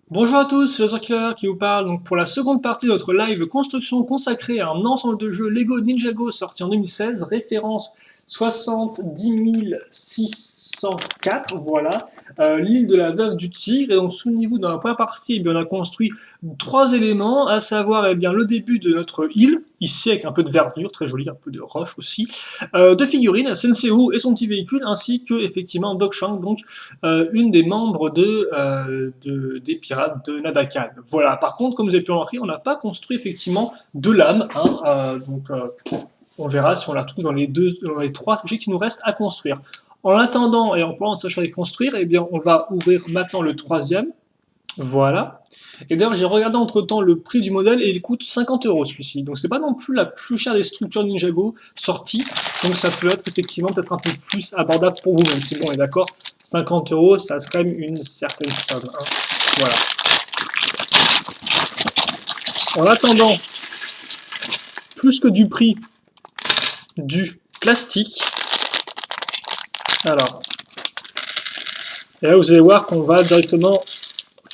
Bonjour à tous, c'est Laser Killer qui vous parle. Donc pour la seconde partie de notre live construction consacrée à un ensemble de jeux Lego Ninjago sorti en 2016, référence 70 604, voilà, l'île de la Veuve du Tigre. Et donc souvenez-vous, dans la première partie, eh bien, on a construit trois éléments, à savoir le début de notre île, ici avec un peu de verdure, très joli, un peu de roche aussi, deux figurines, Senseihu et son petit véhicule, ainsi que effectivement Doc Shang, donc une des membres des pirates de Nadakan. Voilà. Par contre, comme vous avez pu remarquer, on n'a pas construit effectivement de lame. Hein, on verra si on la trouve dans les trois sujets qui nous restent à construire. En attendant et en parlant de sachant les construire, eh bien, on va ouvrir maintenant le troisième. Voilà. Et d'ailleurs, j'ai regardé entre temps le prix du modèle et il coûte 50 euros celui-ci. Donc, c'est pas non plus la plus chère des structures Ninjago sorties. Donc, ça peut être effectivement peut-être un peu plus abordable pour vous, même si bon, on est d'accord, 50 euros, ça reste quand même une certaine somme. Hein. Voilà. En attendant, plus que du prix du plastique, alors, et là, vous allez voir qu'on va directement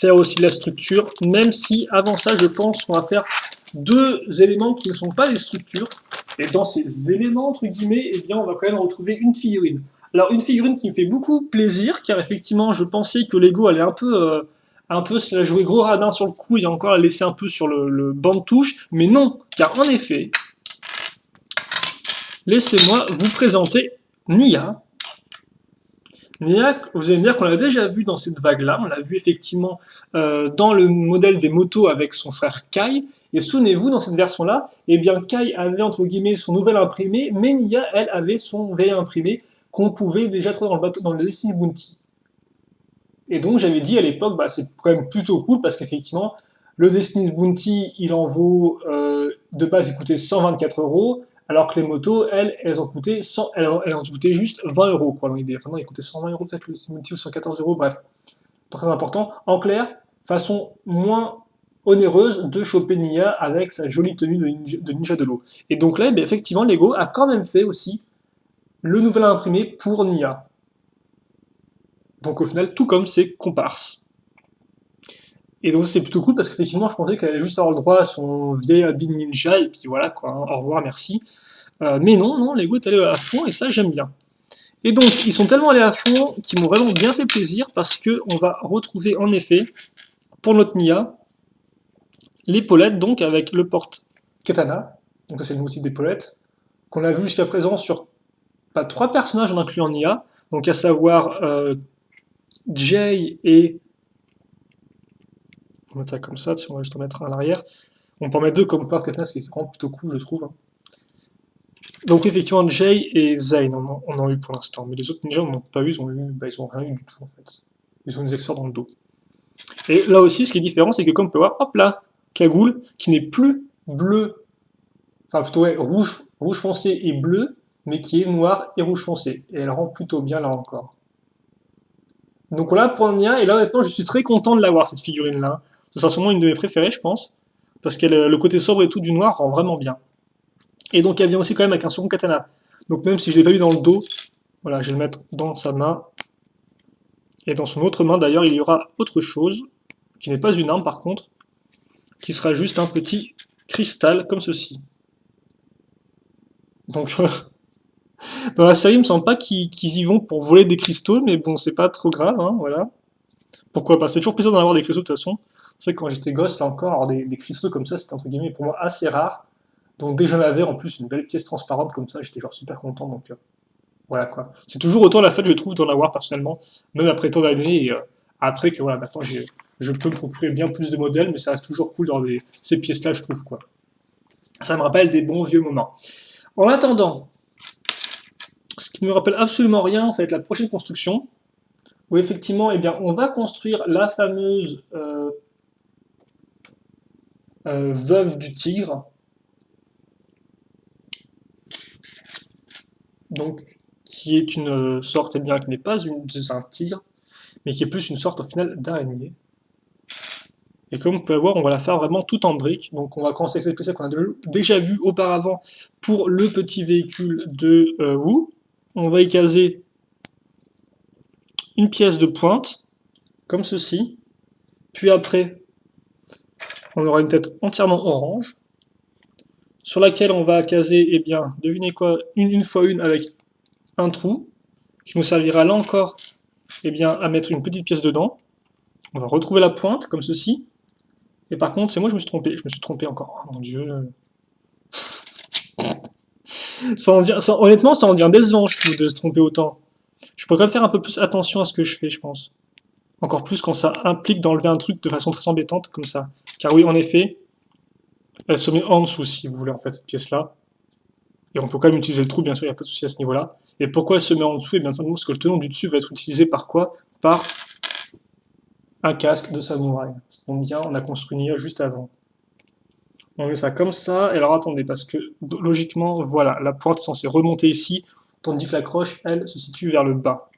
faire aussi de la structure, même si avant ça, je pense qu'on va faire deux éléments qui ne sont pas des structures. Et dans ces éléments, entre guillemets, eh bien, on va quand même retrouver une figurine. Alors, une figurine qui me fait beaucoup plaisir, car effectivement, je pensais que Lego allait un peu se la jouer gros radin sur le coup et encore la laisser un peu sur le banc de touche. Mais non, car en effet, laissez-moi vous présenter Nia. Nia, vous allez me dire qu'on l'a déjà vu dans cette vague-là. On l'a vu effectivement dans le modèle des motos avec son frère Kai. Et souvenez-vous, dans cette version-là, eh bien, Kai avait entre guillemets son nouvel imprimé, mais Nia, elle, avait son vieil imprimé qu'on pouvait déjà trouver dans le bateau, dans le Destiny Bounty. Et donc, j'avais dit à l'époque, bah, c'est quand même plutôt cool parce qu'effectivement, le Destiny's Bounty, il en vaut, de base, il coûtait 124 euros, alors que les motos, elles ont coûté elles ont coûté juste 20 euros, quoi, dans l'idée. Enfin, non, il coûtait 120 euros, peut-être le Destiny's Bounty, ou 114 euros, bref. Très important. En clair, façon moins onéreuse de choper Nia avec sa jolie tenue de ninja de l'eau. Et donc là, eh bien, effectivement, Lego a quand même fait aussi le nouvel imprimé pour Nia. Donc au final, tout comme ses comparses. Et donc c'est plutôt cool parce qu'effectivement, je pensais qu'elle allait juste avoir le droit à son vieil habit de ninja et puis voilà quoi, hein, au revoir, merci. Mais non, non, Lego est allé à fond et ça j'aime bien. Et donc ils sont tellement allés à fond qu'ils m'ont vraiment bien fait plaisir parce que on va retrouver en effet pour notre Nia l'épaulette donc avec le porte katana. Donc ça c'est le nouveau type d'épaulette qu'on a vu jusqu'à présent sur pas trois personnages en incluant Nia. Donc à savoir Jay et on va mettre ça comme ça, si on va juste en mettre un à l'arrière. On peut en mettre deux comme porte katana, c'est vraiment plutôt cool je trouve. Hein. Donc effectivement, Jay et Zayn on en a eu pour l'instant, mais les autres ninjas n'en ont pas eu, ils ont rien eu du tout en fait. Ils ont des accessoires dans le dos. Et là aussi, ce qui est différent, c'est que comme on peut voir, hop là, cagoule, qui n'est plus bleu, enfin plutôt ouais, rouge foncé et bleu, mais qui est noir et rouge foncé. Et elle rend plutôt bien là encore. Donc voilà pour Nia, et là honnêtement, je suis très content de l'avoir cette figurine là. Ce sera sûrement une de mes préférées, je pense, parce que le côté sobre et tout du noir rend vraiment bien. Et donc elle vient aussi quand même avec un second katana. Donc même si je ne l'ai pas eu dans le dos, voilà, je vais le mettre dans sa main. Et dans son autre main d'ailleurs, il y aura autre chose, qui n'est pas une arme par contre, qui sera juste un petit cristal comme ceci. Donc dans la série, il me semble pas qu'ils y vont pour voler des cristaux, mais bon, c'est pas trop grave, hein, voilà. Pourquoi pas? C'est toujours plaisir d'en avoir des cristaux de toute façon. C'est vrai que quand j'étais gosse, là encore, avoir des cristaux comme ça, c'était entre guillemets pour moi assez rare. Donc dès que j'en avais en plus une belle pièce transparente comme ça, j'étais genre super content. Donc voilà quoi. C'est toujours autant la fête, je trouve, d'en avoir personnellement, même après tant d'années. Et après que voilà, maintenant je peux me procurer bien plus de modèles, mais ça reste toujours cool dans ces pièces-là, je trouve quoi. Ça me rappelle des bons vieux moments. En attendant, ce qui ne me rappelle absolument rien, ça va être la prochaine construction, où effectivement, eh bien, on va construire la fameuse veuve du tigre, donc qui est une sorte, eh bien, qui n'est pas un tigre, mais qui est plus une sorte au final d'araignée. Et comme vous pouvez voir, on va la faire vraiment tout en briques. Donc on va commencer avec cette pièce qu'on a déjà vue auparavant pour le petit véhicule de Wu. On va y caser une pièce de pointe, comme ceci. Puis après, on aura une tête entièrement orange, sur laquelle on va caser, eh bien, devinez quoi, une fois une avec un trou, qui nous servira là encore, eh bien, à mettre une petite pièce dedans. On va retrouver la pointe, comme ceci. Et par contre, c'est moi, je me suis trompé. Je me suis trompé encore. Oh mon dieu. Honnêtement, ça en devient décevant, je trouve, de se tromper autant. Je pourrais quand même faire un peu plus attention à ce que je fais, je pense. Encore plus quand ça implique d'enlever un truc de façon très embêtante, comme ça. Car oui, en effet, elle se met en dessous, si vous voulez, en fait, cette pièce-là. Et on peut quand même utiliser le trou, bien sûr, il n'y a pas de souci à ce niveau-là. Et pourquoi elle se met en dessous? Et bien simplement parce que le tenant du dessus va être utilisé par quoi? Par un casque de samouraï. Ça tombe bien, on a construit une IA juste avant. On met ça comme ça, et alors attendez, parce que logiquement, voilà, la pointe est censée remonter ici, tandis que la croche, elle, se situe vers le bas.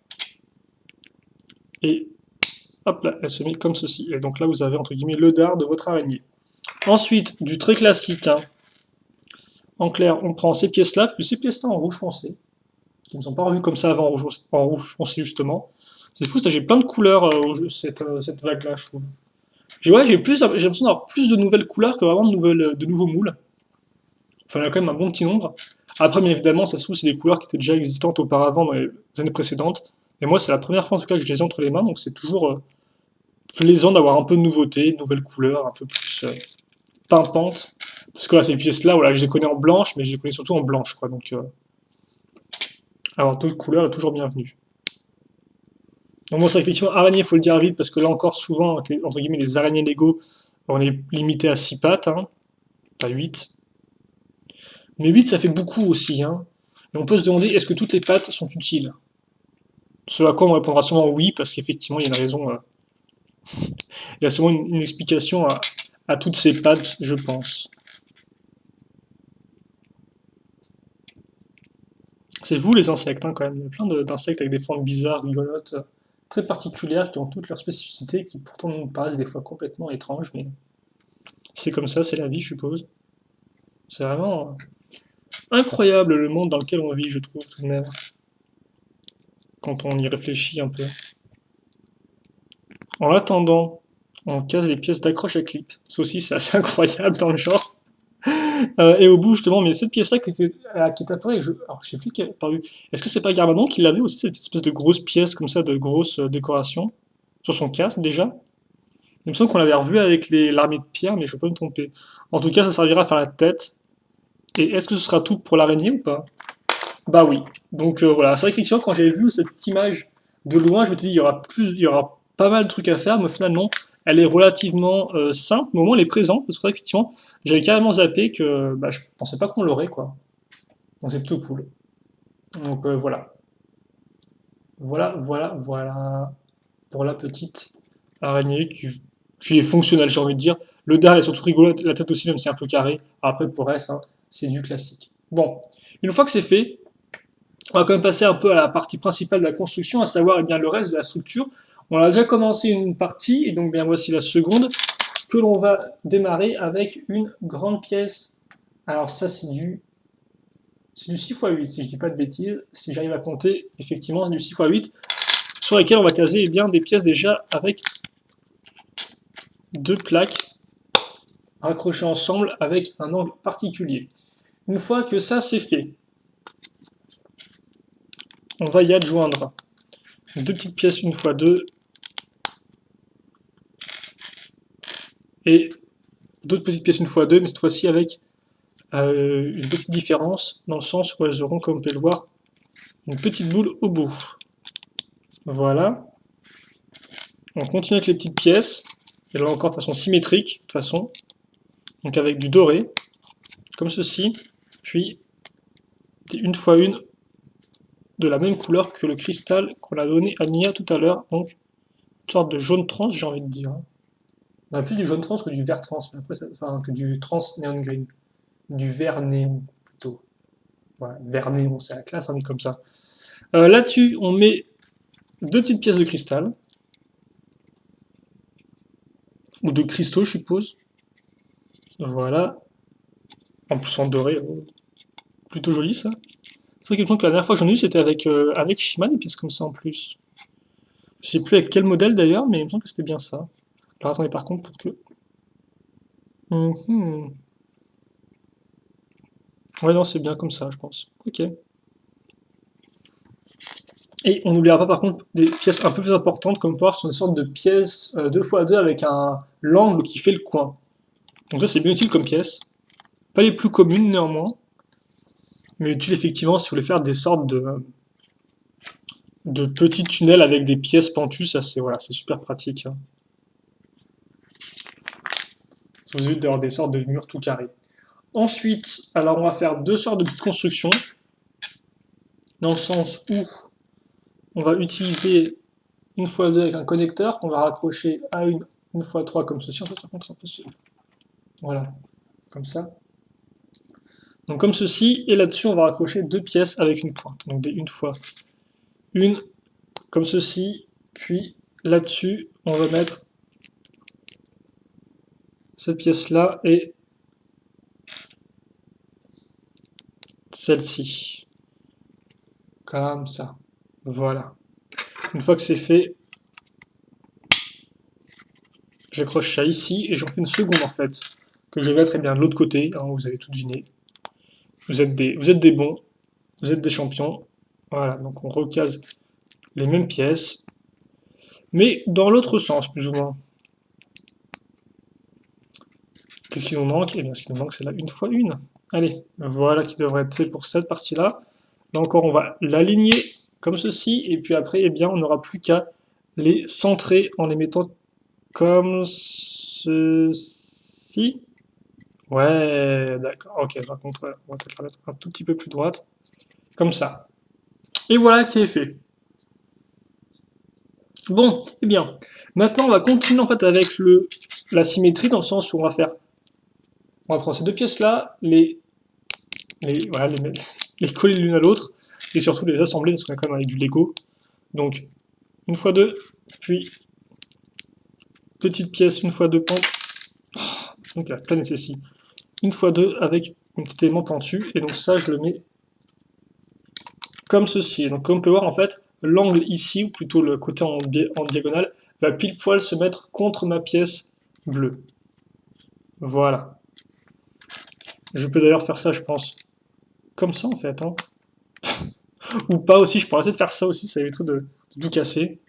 Et hop là, elle se met comme ceci. Et donc là, vous avez, entre guillemets, le dard de votre araignée. Ensuite, du très classique, hein. En clair, on prend ces pièces-là, plus ces pièces-là en rouge foncé, qui ne sont pas revues comme ça avant en rouge foncé, justement. C'est fou, ça, j'ai plein de couleurs cette vague-là, je trouve. J'ai l'impression d'avoir plus de nouvelles couleurs que vraiment de nouveaux moules. Enfin, il y a quand même un bon petit nombre. Après, bien évidemment, ça se trouve, c'est des couleurs qui étaient déjà existantes auparavant dans les années précédentes. Et moi, c'est la première fois en tout cas que je les ai entre les mains, donc c'est toujours plaisant d'avoir un peu de nouveauté, de nouvelles couleurs, un peu plus pimpantes. Parce que là, ces pièces-là, voilà, je les connais en blanche, mais je les connais surtout en blanche, quoi. Donc, avoir d'autres couleurs est toujours bienvenu. Donc, bon, ça, effectivement, araignée, il faut le dire vite, parce que là encore, souvent, avec entre guillemets, les araignées Lego, on est limité à 6 pattes, hein, pas 8. Mais 8, ça fait beaucoup aussi, hein. Et on peut se demander, est-ce que toutes les pattes sont utiles? Ce à quoi on répondra sûrement oui, parce qu'effectivement, il y a une raison, il y a sûrement une explication à toutes ces pattes, je pense. C'est vous les insectes, hein, quand même. Il y a plein d'insectes avec des formes bizarres, rigolotes, très particulières, qui ont toutes leurs spécificités, qui pourtant nous paraissent des fois complètement étranges, mais c'est comme ça, c'est la vie, je suppose. C'est vraiment incroyable le monde dans lequel on vit, je trouve, tout de même, quand on y réfléchit un peu. En attendant, on casse les pièces d'accroche à clip. Ça aussi, c'est assez incroyable dans le genre. Et au bout, justement, mais cette pièce-là qui est apparue, alors je sais plus qui est apparue. Est-ce que c'est pas Garmadon qui l'avait aussi, cette espèce de grosse pièce comme ça, de grosse décoration, sur son casque déjà? Il me semble qu'on l'avait revu avec l'armée de pierre, mais je ne peux pas me tromper. En tout cas, ça servira à faire la tête. Et est-ce que ce sera tout pour l'araignée ou pas? Bah oui. Donc voilà, c'est vrai qu'effectivement, quand j'avais vu cette image de loin, je me suis dit, il y aura pas mal de trucs à faire, mais au final, non. Elle est relativement simple, mais au moins elle est présente, parce que effectivement, j'avais carrément zappé que bah, je pensais pas qu'on l'aurait, quoi. Donc c'est plutôt cool. Donc voilà. Voilà pour la petite araignée qui est fonctionnelle, j'ai envie de dire. Le dard est surtout rigolo, la tête aussi, même si c'est un peu carré. Après, pour le reste, hein, c'est du classique. Bon, une fois que c'est fait, on va quand même passer un peu à la partie principale de la construction, à savoir eh bien, le reste de la structure. On a déjà commencé une partie, et donc bien voici la seconde, que l'on va démarrer avec une grande pièce. Alors ça, c'est du 6x8, si je dis pas de bêtises. Si j'arrive à compter, effectivement, c'est du 6x8, sur lesquelles on va caser eh bien, des pièces déjà avec deux plaques raccrochées ensemble avec un angle particulier. Une fois que ça c'est fait, on va y adjoindre deux petites pièces 1x2 et d'autres petites pièces 1x2, mais cette fois-ci avec une petite différence dans le sens où elles auront, comme vous pouvez le voir, une petite boule au bout. Voilà. On continue avec les petites pièces, et là encore de façon symétrique, de toute façon, donc avec du doré, comme ceci, puis une fois une de la même couleur que le cristal qu'on a donné à Nia tout à l'heure, donc une sorte de jaune trans, j'ai envie de dire. On a plus du jaune trans que du vert trans, mais après, enfin, que du trans neon green. Du vert néon, plutôt. Voilà, vert néon, c'est la classe, on est comme ça. Là-dessus, on met deux petites pièces de cristal. Ou de cristaux, je suppose. Voilà. En plus en doré. Plutôt joli, ça. C'est vrai que la dernière fois que j'en ai eu, c'était avec Shima, des pièces comme ça en plus. Je sais plus avec quel modèle d'ailleurs, mais il me semble que c'était bien ça. Alors attendez, par contre, pour que... Mhm. Ouais, non, c'est bien comme ça, je pense. Ok. Et on n'oubliera pas, par contre, des pièces un peu plus importantes, comme voir sont une sorte de pièces 2x2 avec un l'angle qui fait le coin. Donc ça, c'est bien utile comme pièce. Pas les plus communes, néanmoins, mais utile, effectivement, si vous voulez faire des sortes de petits tunnels avec des pièces pentues, ça, c'est voilà, c'est super pratique, hein. Si vous avez d'avoir des sortes de murs tout carrés. Ensuite, alors on va faire deux sortes de petites constructions, dans le sens où on va utiliser une fois deux avec un connecteur qu'on va raccrocher à une fois trois comme ceci. En fait, par contre, c'est impossible. Voilà, comme ça. Donc comme ceci, et là-dessus, on va raccrocher deux pièces avec une pointe. Donc des une fois une, comme ceci, puis là-dessus, on va mettre cette pièce-là et celle-ci. Comme ça. Voilà. Une fois que c'est fait, j'accroche ça ici et j'en fais une seconde en fait, que je vais mettre bien de l'autre côté, hein, vous avez tout deviné. Vous êtes des bons, vous êtes des champions. Voilà, donc on recase les mêmes pièces, mais dans l'autre sens plus ou moins. Qu'est-ce qui nous manque? Eh bien, ce qui nous manque, c'est là une fois une. Allez, voilà qui devrait être fait pour cette partie-là. Là encore, on va l'aligner comme ceci, et puis après, eh bien, on n'aura plus qu'à les centrer en les mettant comme ceci. Ouais, d'accord. Ok, par contre, on va peut-être la mettre un tout petit peu plus droite. Comme ça. Et voilà qui est fait. Bon, eh bien, maintenant on va continuer en fait avec la symétrie dans le sens où on va prendre ces deux pièces là, voilà, les coller l'une à l'autre et surtout les assembler parce qu'on est quand même avec du Lego. Donc une fois deux, puis petite pièce une fois deux pente. Donc la pleine ici. Une fois deux avec un petit élément pentu et donc ça je le mets comme ceci. Donc comme on peut voir en fait, l'angle ici, ou plutôt le côté en diagonale, va pile poil se mettre contre ma pièce bleue. Voilà. Je peux d'ailleurs faire ça, je pense, comme ça en fait, hein. Ou pas aussi, je pourrais essayer de faire ça aussi, ça éviterait de tout casser.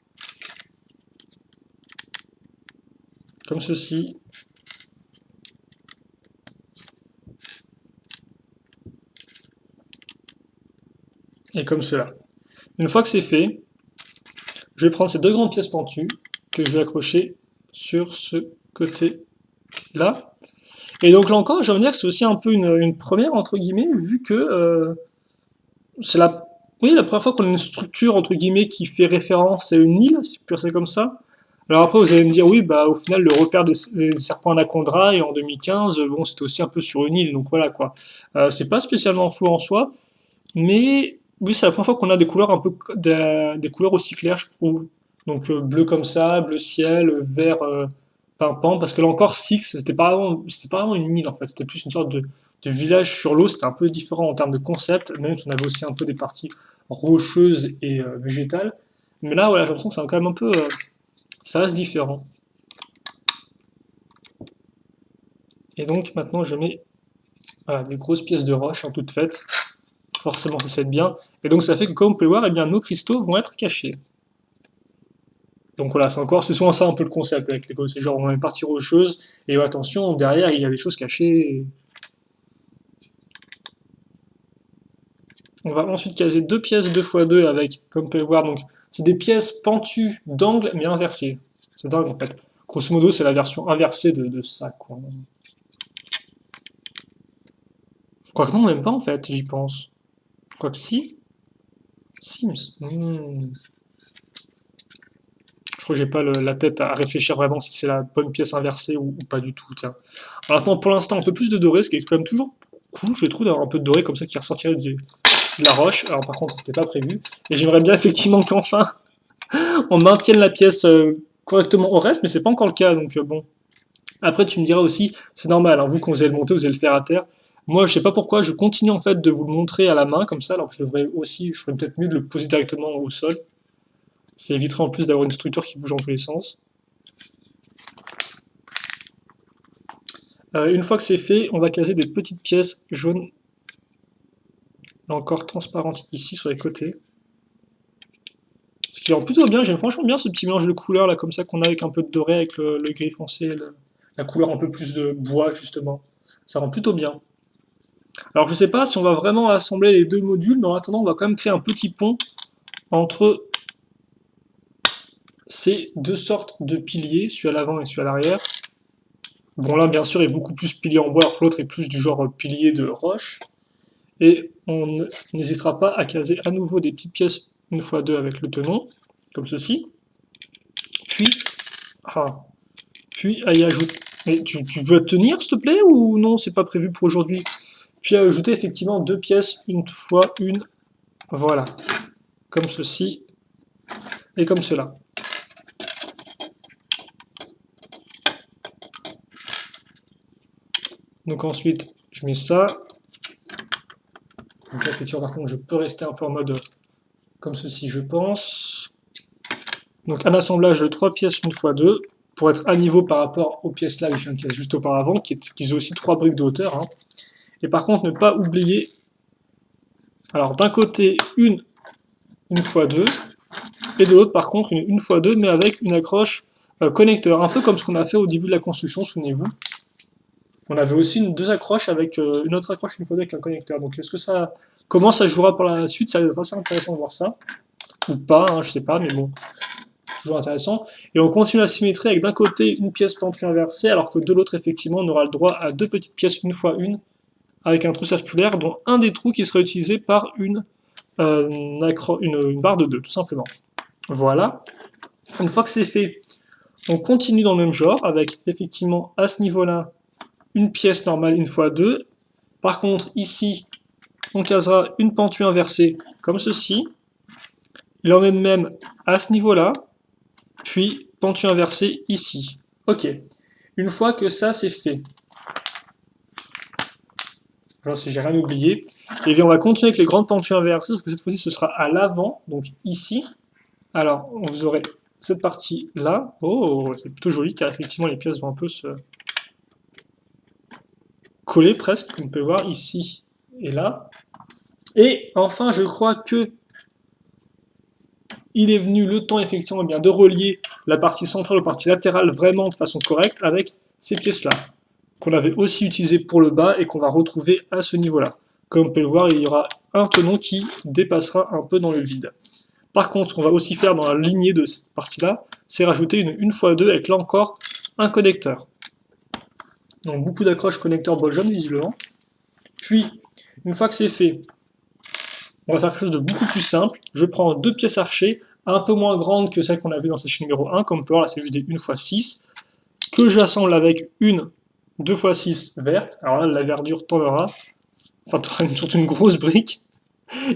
Comme ceci. Et comme cela. Une fois que c'est fait, je vais prendre ces deux grandes pièces pentues que je vais accrocher sur ce côté-là. Et donc là encore, je vais dire que c'est aussi un peu une première, entre guillemets, vu que c'est la première fois qu'on a une structure, entre guillemets, qui fait référence à une île, si c'est comme ça. Alors après, vous allez me dire, oui, bah au final, le repère des serpents anaconda, et en 2015, bon, c'était aussi un peu sur une île, donc voilà quoi. C'est pas spécialement flou en soi, mais oui, c'est la première fois qu'on a des couleurs un peu des couleurs aussi claires, je trouve. Donc bleu comme ça, bleu ciel, vert pimpant, parce que là encore, Six, c'était pas vraiment une île en fait, c'était plus une sorte de village sur l'eau, c'était un peu différent en termes de concept, même si on avait aussi un peu des parties rocheuses et végétales. Mais là, voilà, j'ai l'impression que c'est quand même un peu, ça reste différent. Et donc maintenant, je mets voilà, des grosses pièces de roche en toutes faites. Forcément, ça s'aide bien. Et donc ça fait que comme vous pouvez voir, eh bien, nos cristaux vont être cachés. Donc voilà, c'est souvent ça un peu le concept avec les c'est genre on a une partie rocheuse, et attention, derrière il y a des choses cachées. On va ensuite caser deux pièces 2x2 avec, comme vous pouvez voir, donc c'est des pièces pentues d'angle mais inversées. C'est dingue en fait. Grosso modo, c'est la version inversée de ça, quoi. Quoique non, même pas en fait, j'y pense. Quoique si. Sims. Je crois que j'ai pas la tête à réfléchir vraiment si c'est la bonne pièce inversée ou pas du tout. Tiens. Alors attends, pour l'instant, un peu plus de doré, ce qui est quand même toujours cool, je trouve, d'avoir un peu de doré comme ça qui ressortirait de la roche. Alors par contre, c'était pas prévu. Et j'aimerais bien effectivement qu'enfin on maintienne la pièce correctement au reste, mais c'est pas encore le cas, donc bon. Après, tu me diras aussi, c'est normal, hein, vous quand vous allez le monter, vous allez le faire à terre. Moi, je sais pas pourquoi, je continue en fait de vous le montrer à la main comme ça, alors que je ferais peut-être mieux de le poser directement au sol. Ça éviterait en plus d'avoir une structure qui bouge dans tous les sens. Une fois que c'est fait, on va caser des petites pièces jaunes, là encore transparentes ici sur les côtés. Ce qui rend plutôt bien, j'aime franchement bien ce petit mélange de couleurs là, comme ça qu'on a avec un peu de doré, avec le gris foncé, la couleur un peu plus de bois justement. Ça rend plutôt bien. Alors je sais pas si on va vraiment assembler les deux modules, mais en attendant on va quand même créer un petit pont entre ces deux sortes de piliers, celui à l'avant et celui à l'arrière. Bon là bien sûr il est beaucoup plus pilier en bois, alors que l'autre est plus du genre pilier de roche. Et on n'hésitera pas à caser à nouveau des petites pièces 1x2 avec le tenon, comme ceci. Puis, puis à y ajouter... Mais tu veux tenir s'il te plaît ou non, c'est pas prévu pour aujourd'hui? Puis à ajouter effectivement deux pièces une fois une, voilà, comme ceci et comme cela. Donc ensuite, je mets ça. Donc là, effectivement, par contre, je peux rester un peu en mode comme ceci, je pense. Donc un assemblage de 3 pièces 1x2 pour être à niveau par rapport aux pièces là que je viens de casser juste auparavant, qui ont aussi 3 briques de hauteur. Hein. Et par contre, ne pas oublier, alors d'un côté, une 1x2, et de l'autre, par contre, une 1x2, mais avec une accroche connecteur, un peu comme ce qu'on a fait au début de la construction, souvenez-vous. On avait aussi deux accroches avec une autre accroche 1x2 avec un connecteur. Donc est-ce que ça... Comment ça jouera par la suite? Ça va être assez intéressant de voir ça. Ou pas, hein, je sais pas, mais bon, toujours intéressant. Et on continue la symétrie avec d'un côté une pièce pentue inversée, alors que de l'autre, effectivement, on aura le droit à deux petites pièces 1x1, avec un trou circulaire, dont un des trous qui sera utilisé par une barre de 2, tout simplement. Voilà. Une fois que c'est fait, on continue dans le même genre, avec effectivement à ce niveau-là, une pièce normale 1x2. Par contre, ici, on casera une pentue inversée, comme ceci. Il en est de même à ce niveau-là, puis pentue inversée ici. Ok. Une fois que ça c'est fait, alors si j'ai rien oublié, et bien on va continuer avec les grandes pentures inversées, parce que cette fois-ci ce sera à l'avant, donc ici. Alors vous aurez cette partie là. Oh, c'est plutôt joli car effectivement les pièces vont un peu se coller presque, comme on peut voir ici et là. Et enfin, je crois que il est venu le temps effectivement bien de relier la partie centrale aux parties latérales vraiment de façon correcte avec ces pièces-là, qu'on avait aussi utilisées pour le bas et qu'on va retrouver à ce niveau-là. Comme on peut le voir, il y aura un tenon qui dépassera un peu dans le vide. Par contre, ce qu'on va aussi faire dans la lignée de cette partie-là, c'est rajouter une 1x2 avec là encore un connecteur. Donc beaucoup d'accroches connecteurs bol jaune visiblement. Puis, une fois que c'est fait, on va faire quelque chose de beaucoup plus simple. Je prends deux pièces archées, un peu moins grandes que celles qu'on a vues dans session numéro 1, comme on peut voir là c'est juste des 1x6, que j'assemble avec une 2x6 verte. Alors là la verdure tombera, enfin surtout une grosse brique.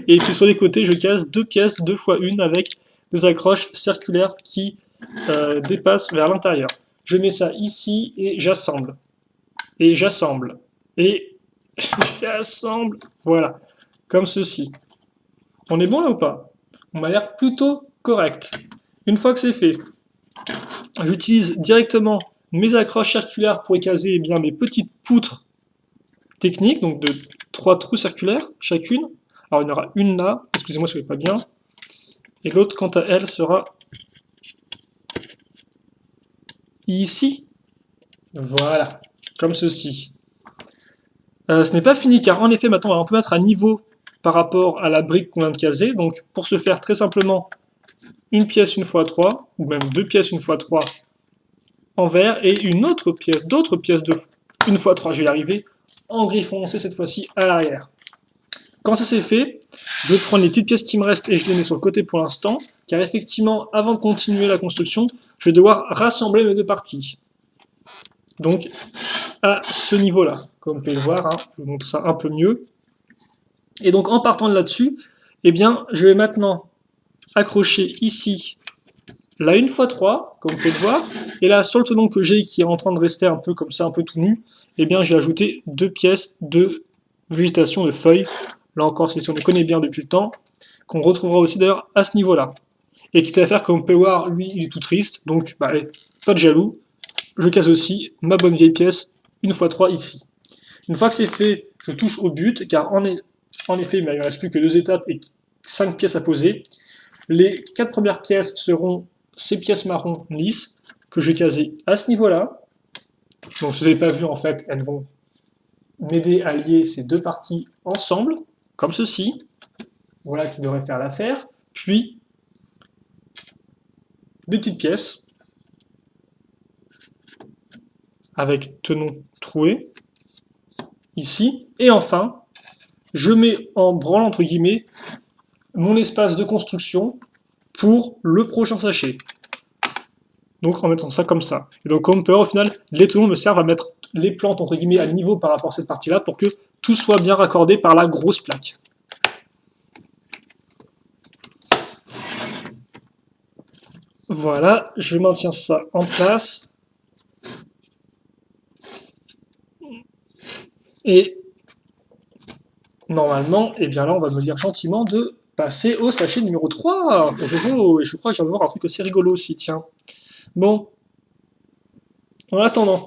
Et puis sur les côtés je casse deux pièces 2x1 avec des accroches circulaires qui dépassent vers l'intérieur. Je mets ça ici et j'assemble. Et j'assemble. Et j'assemble. Voilà. Comme ceci. On est bon là ou pas? On m'a l'air plutôt correct. Une fois que c'est fait, j'utilise directement mes accroches circulaires pour y caser bien, mes petites poutres techniques, donc de 3 trous circulaires chacune. Alors il y en aura une là, excusez-moi si je ne vais pas bien, et l'autre quant à elle sera ici. Voilà, comme ceci. Ce n'est pas fini car en effet maintenant on va mettre à niveau par rapport à la brique qu'on vient de caser. Donc pour ce faire très simplement une pièce 1x3 ou même deux pièces 1x3 en vert et une autre pièce, d'autres pièces de 1x3, je vais y arriver, en gris foncé cette fois-ci à l'arrière. Quand ça c'est fait, je vais prendre les petites pièces qui me restent et je les mets sur le côté pour l'instant, car effectivement, avant de continuer la construction, je vais devoir rassembler mes deux parties. Donc, à ce niveau-là, comme vous pouvez le voir, hein, je vous montre ça un peu mieux. Et donc, en partant de là-dessus, eh bien, je vais maintenant accrocher ici la 1x3, comme vous pouvez le voir, et là, sur le tenon que j'ai, qui est en train de rester un peu comme ça, un peu tout nu, eh bien, j'ai ajouté deux pièces de végétation, de feuilles. Là encore, c'est si on les connaît bien depuis le temps, qu'on retrouvera aussi d'ailleurs à ce niveau-là. Et quitte à faire, comme on peut voir, lui, il est tout triste, donc, bah, allez, pas de jaloux, je casse aussi ma bonne vieille pièce une fois 3 ici. Une fois que c'est fait, je touche au but, car en effet, il ne me reste plus que 2 étapes et 5 pièces à poser. Les 4 premières pièces seront ces pièces marron lisses que je vais caser à ce niveau-là. Donc, si vous n'avez pas vu, en fait, elles vont m'aider à lier ces deux parties ensemble, comme ceci. Voilà qui devrait faire l'affaire. Puis, des petites pièces avec tenon troué ici. Et enfin, je mets en branle, entre guillemets, mon espace de construction pour le prochain sachet. Donc en mettant ça comme ça. Et donc comme on peut voir, au final, les tenons me servent à mettre les plantes entre guillemets à niveau par rapport à cette partie-là pour que tout soit bien raccordé par la grosse plaque. Voilà, je maintiens ça en place. Et normalement, eh bien là, on va me dire gentiment de passer au sachet numéro 3. Et je crois que je viens de voir un truc aussi rigolo aussi, tiens. Bon, en attendant,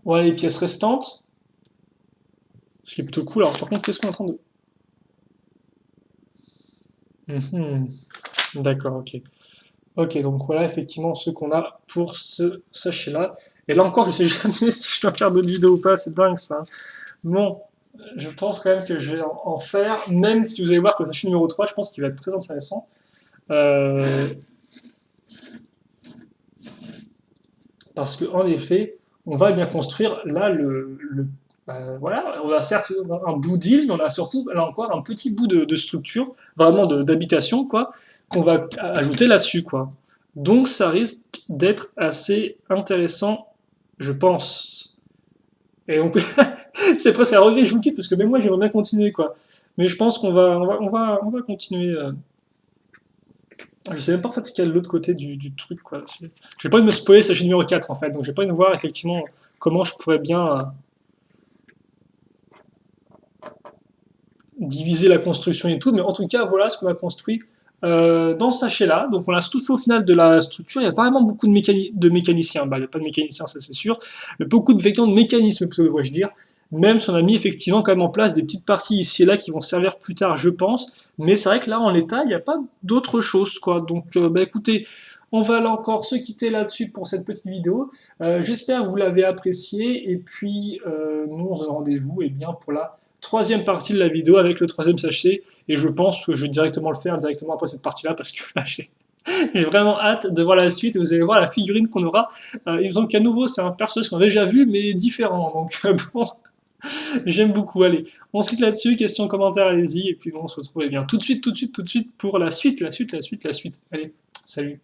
voilà les pièces restantes. Ce qui est plutôt cool. Alors par contre, qu'est-ce qu'on est en train de... D'accord, ok. Ok, donc voilà effectivement ce qu'on a pour ce sachet-là. Et là encore, je sais jamais si je dois faire d'autres vidéos ou pas, c'est dingue ça. Bon, je pense quand même que je vais en faire, même si vous allez voir que le sachet numéro 3, je pense qu'il va être très intéressant. Euh, Parce qu'en effet, on va bien construire là voilà, on a certes un bout d'île, mais on a surtout là encore un petit bout de structure, vraiment d'habitation, quoi, qu'on va ajouter là-dessus, quoi. Donc ça risque d'être assez intéressant, je pense. Et on peut... c'est presque un regret, je vous quitte, parce que même moi j'aimerais bien continuer, quoi. Mais je pense qu'on va continuer. Je sais même pas en fait ce qu'il y a de l'autre côté du truc, quoi. J'ai pas envie de me spoiler sachet numéro 4 en fait, donc j'ai pas envie de voir effectivement comment je pourrais bien diviser la construction et tout, mais en tout cas, voilà ce qu'on a construit dans ce sachet-là. Donc on a tout fait au final de la structure. Il n'y a pas vraiment beaucoup de mécaniciens. Bah, il n'y a pas de mécaniciens, ça c'est sûr, mais beaucoup de vecteurs de mécanismes, plutôt, devrais-je dire. Même si on a mis effectivement quand même en place des petites parties ici et là qui vont servir plus tard, je pense. Mais c'est vrai que là, en l'état, il n'y a pas d'autre chose, quoi. Donc, bah, écoutez, on va là encore se quitter là-dessus pour cette petite vidéo. J'espère que vous l'avez apprécié. Et puis, nous, on se donne rendez-vous eh bien, pour la troisième partie de la vidéo avec le troisième sachet. Et je pense que je vais directement le faire directement après cette partie-là parce que là, j'ai vraiment hâte de voir la suite et vous allez voir la figurine qu'on aura. Il me semble qu'à nouveau, c'est un personnage qu'on a déjà vu, mais différent. Donc, bon, j'aime beaucoup. Allez, on se quitte là-dessus. Questions, commentaires, allez-y. Et puis, bon, on se retrouve eh bien tout de suite pour la suite. Allez, salut.